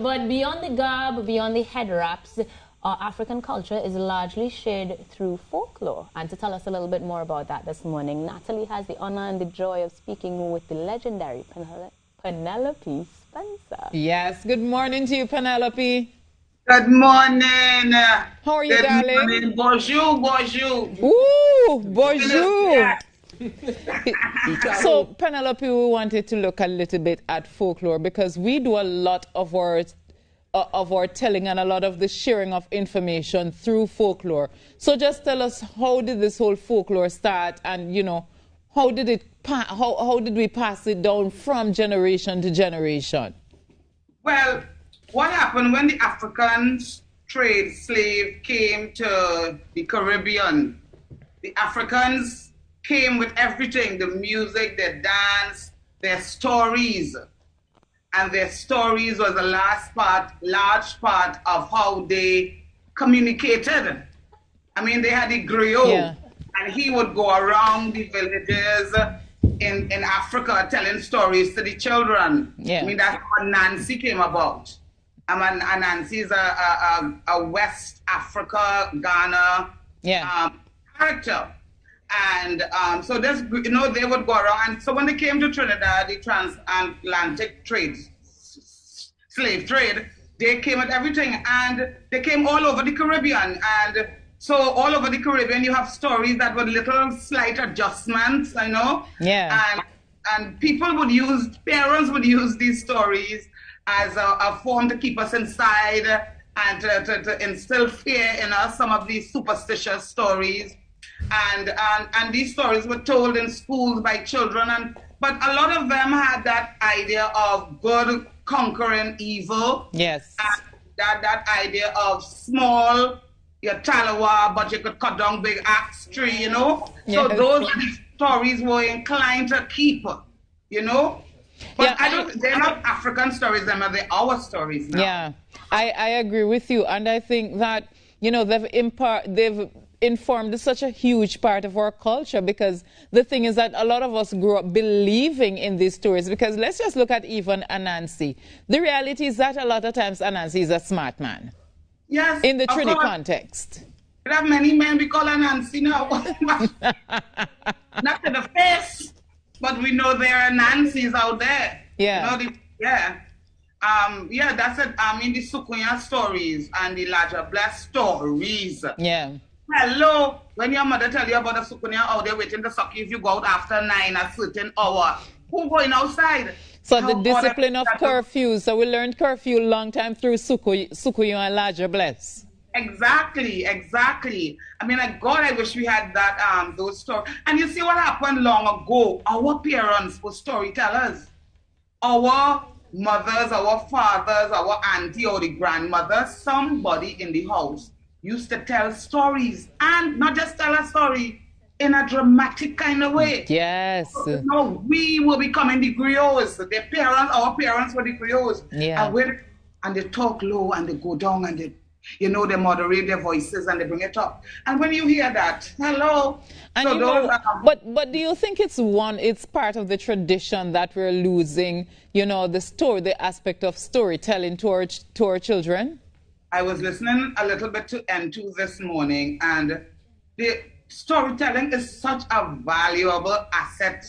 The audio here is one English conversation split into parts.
But beyond the garb, beyond the head wraps, our African culture is largely shared through folklore. And to tell us a little bit more about that this morning, Natalie has the honor and the joy of speaking with the legendary Penelope Spencer. Yes, good morning to you, Penelope. Good morning. How are you, darling? Good morning. Bonjour, bonjour. Ooh, bonjour. So, Penelope, we wanted to look a little bit at folklore because we do a lot of our telling and a lot of the sharing of information through folklore. So just tell us, how did this whole folklore start, and, you know, how did we pass it down from generation to generation? Well, what happened when the African trade slave came to the Caribbean? The Africans came with everything, the music, their dance, their stories. And their stories was a large part of how they communicated. I mean, they had a griot, and he would go around the villages in Africa telling stories to the children. I mean, that's how Nancy came about. And Nancy is a West Africa, Ghana character. And so this, you know, they would go around. And so when they came to Trinidad, the transatlantic trade, slave trade, they came at everything. And they came all over the Caribbean. And so all over the Caribbean, you have stories that were little slight adjustments, you know? And people would parents would use these stories as a form to keep us inside and to instill fear in us, some of these superstitious stories. And these stories were told in schools by children, but a lot of them had that idea of good conquering evil. Yes. And that idea of small, your talawa, but you could cut down big axe tree, you know? So those are the stories we're inclined to keep, you know? But they're not African stories, they're our stories now. Yeah, I agree with you. And I think that, you know, they've informed such a huge part of our culture, because the thing is that a lot of us grew up believing in these stories. Because let's just look at even Anansi. The reality is that a lot of times Anansi is a smart man. Yes. In the Trini context. There are many men we call Anansi now. Not to the face, but we know there are Nancy's out there. Yeah. You know, that's it. I mean, the Sukunya stories and the Laja Bless stories. Yeah. Hello, when your mother tell you about the Sukunya out there waiting to suck you if you go out after 9 a certain hour, who going outside? So the discipline of curfew. So we learned curfew long time through Sukuyo and Laja Bless. Exactly. I mean, like, God, I wish we had that those stories. And you see what happened long ago. Our parents were storytellers. Our mothers, our fathers, our auntie or the grandmother, somebody in the house used to tell stories, and not just tell a story in a dramatic kind of way. Yes. So, you know, we were becoming the griots. Our parents were the griots. Yeah. And they talk low and they go down and they, you know, they moderate their voices and they bring it up. And when you hear that, hello. And so you know, but do you think it's part of the tradition that we're losing, you know, the aspect of storytelling to our children? I was listening a little bit to N2 this morning, and the storytelling is such a valuable asset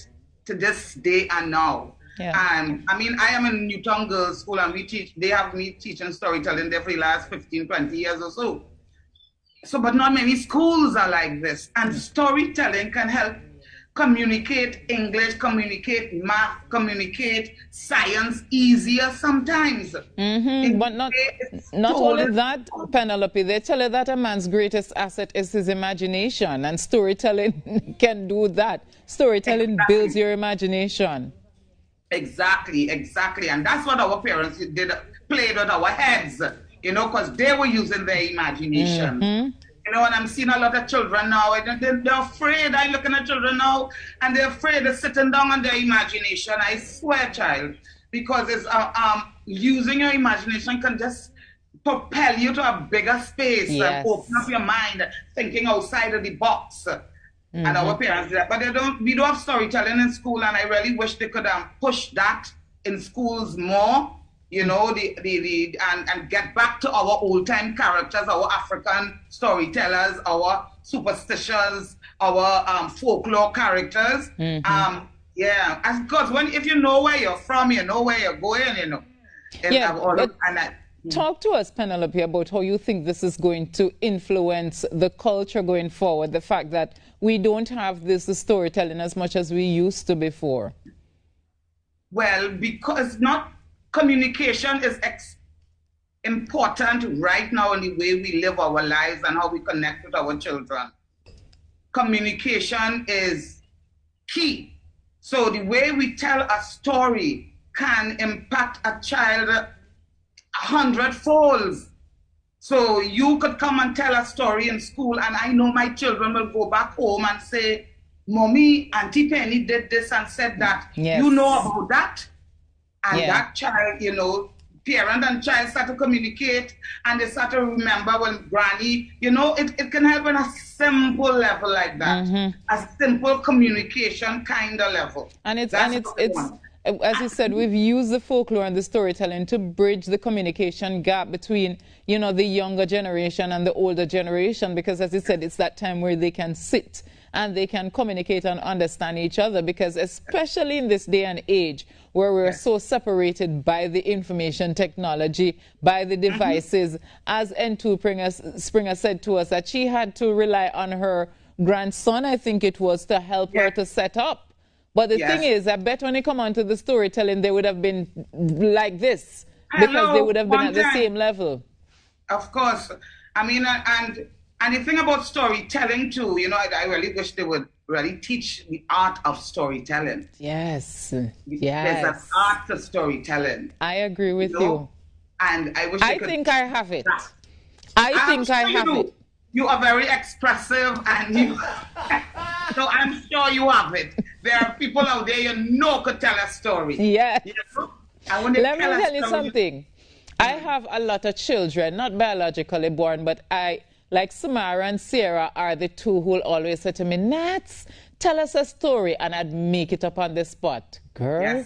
to this day and now. Yeah. And I mean, I am in Newtown Girls School, and they have me teaching storytelling there for the last 15, 20 years or so. But not many schools are like this. And storytelling can help communicate English, communicate math, communicate science easier sometimes. But not only that, Penelope, they tell you that a man's greatest asset is his imagination, and storytelling can do that. Storytelling builds your imagination. Exactly. And that's what our parents played with our heads, you know, because they were using their imagination. You know, and I'm seeing a lot of children now, they're afraid. I'm looking at children now, and they're afraid of sitting down on their imagination. I swear, child, because it's using your imagination can just propel you to a bigger space and open up your mind, thinking outside of the box. And our parents do that. But we don't have storytelling in school, and I really wish they could push that in schools more. you know, and get back to our old-time characters, our African storytellers, our superstitions, our folklore characters. Yeah, because if you know where you're from, you know where you're going, you know. Talk to us, Penelope, about how you think this is going to influence the culture going forward, the fact that we don't have this storytelling as much as we used to before. Well, because communication is important right now in the way we live our lives and how we connect with our children. Communication is key. So the way we tell a story can impact a child 100-fold. So you could come and tell a story in school, and I know my children will go back home and say, Mommy, Auntie Penny did this and said that. Yes. You know about that? And that child, you know, parent and child start to communicate, and they start to remember when Granny, you know, it can help on a simple level like that. A simple communication kind of level. And it's as you said, we've used the folklore and the storytelling to bridge the communication gap between, you know, the younger generation and the older generation, because as you said, it's that time where they can sit and they can communicate and understand each other, because especially in this day and age where we're so separated by the information technology, by the devices, as N2 Springer said to us that she had to rely on her grandson, I think it was, to help her to set up. But the thing is, I bet when they come onto the storytelling, they would have been like this, because they would have been at the same level. Of course. I mean, and the thing about storytelling too, you know, I really wish they would really teach the art of storytelling. Yes. There's an art to storytelling. I agree with you. And I wish I think I have it. I think I have it. You are very expressive, and you. So I'm sure you have it. There are people out there you know could tell a story. Yeah. You know? Let me tell you something. I have a lot of children, not biologically born, but like Samara and Sarah are the two who will always say to me, Nats, tell us a story, and I'd make it up on the spot. Girl,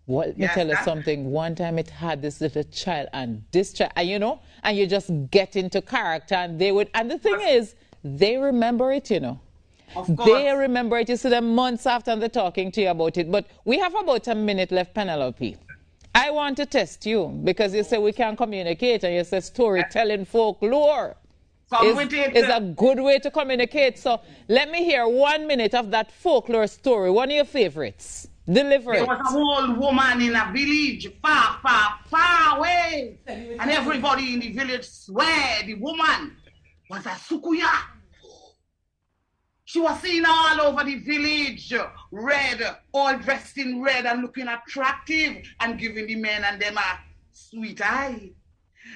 let me tell you something. One time it had this little child, and this child, and you know, and you just get into character, and they would, and the thing is, they remember it, you know. They remember it. You see them months after they're talking to you about it. But we have about a minute left, Penelope. I want to test you, because you say we can communicate, and you say storytelling folklore is a good way to communicate. So let me hear 1 minute of that folklore story, one of your favorites. Deliver it. There was an old woman in a village far, far, far away, and everybody in the village swear the woman was a sukuya. She was seen all over the village, red, all dressed in red and looking attractive, and giving the men and them a sweet eye.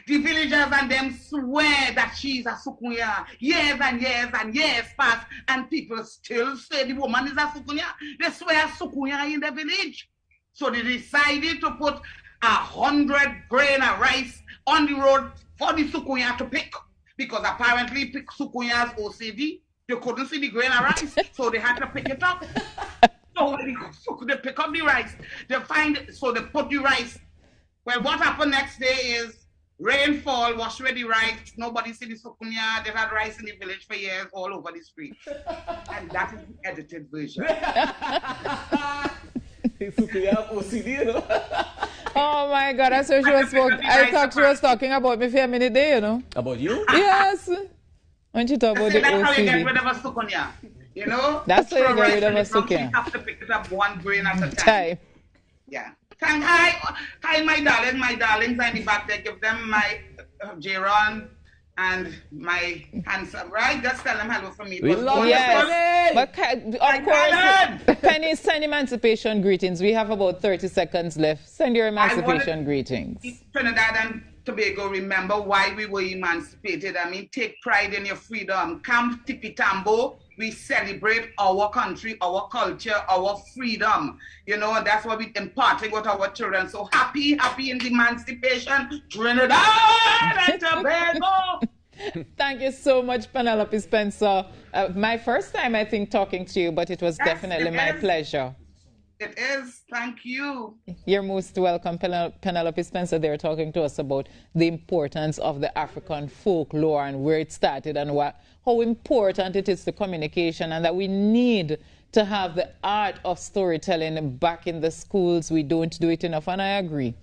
The villagers and them swear that she's a sukunya. Years and years and years pass, and people still say the woman is a sukunya. They swear sukunya in the village. So they decided to put 100 grain of rice on the road for the sukunya to pick, because apparently pick sukunya's OCD. They couldn't see the grain of rice, so they had to pick it up. So they pick up the rice. They put the rice. Well, what happened next day is rainfall, wash away the rice. Nobody see the sukunya. They've had rice in the village for years all over the street. And that is the edited version. Oh my God, I thought she was talking about me for a minute there, you know. About you? Yes. When you talk about the that's OCD. How you get rid of a sukunya, you know? That's how you get rid of a sukunya. You have to pick it up one grain at a time. Yeah. Hi, my darlings are in the back there. Give them my Jaron and my handsome, right? Just tell them hello from me. We love you, but of course, Penny, send Emancipation greetings. We have about 30 seconds left. Send your Emancipation greetings. Trinidad and Tobago, remember why we were emancipated. I mean, take pride in your freedom. Camp Tipitambo, we celebrate our country, our culture, our freedom. You know, that's what we're imparting with our children. So happy in the emancipation, Trinidad and Tobago. Thank you so much, Penelope Spencer. My first time, I think, talking to you, but it was definitely my pleasure. It is. Thank you. You're most welcome, Penelope Spencer. They're talking to us about the importance of the African folklore and where it started and how important it is to communication, and that we need to have the art of storytelling back in the schools. We don't do it enough, and I agree.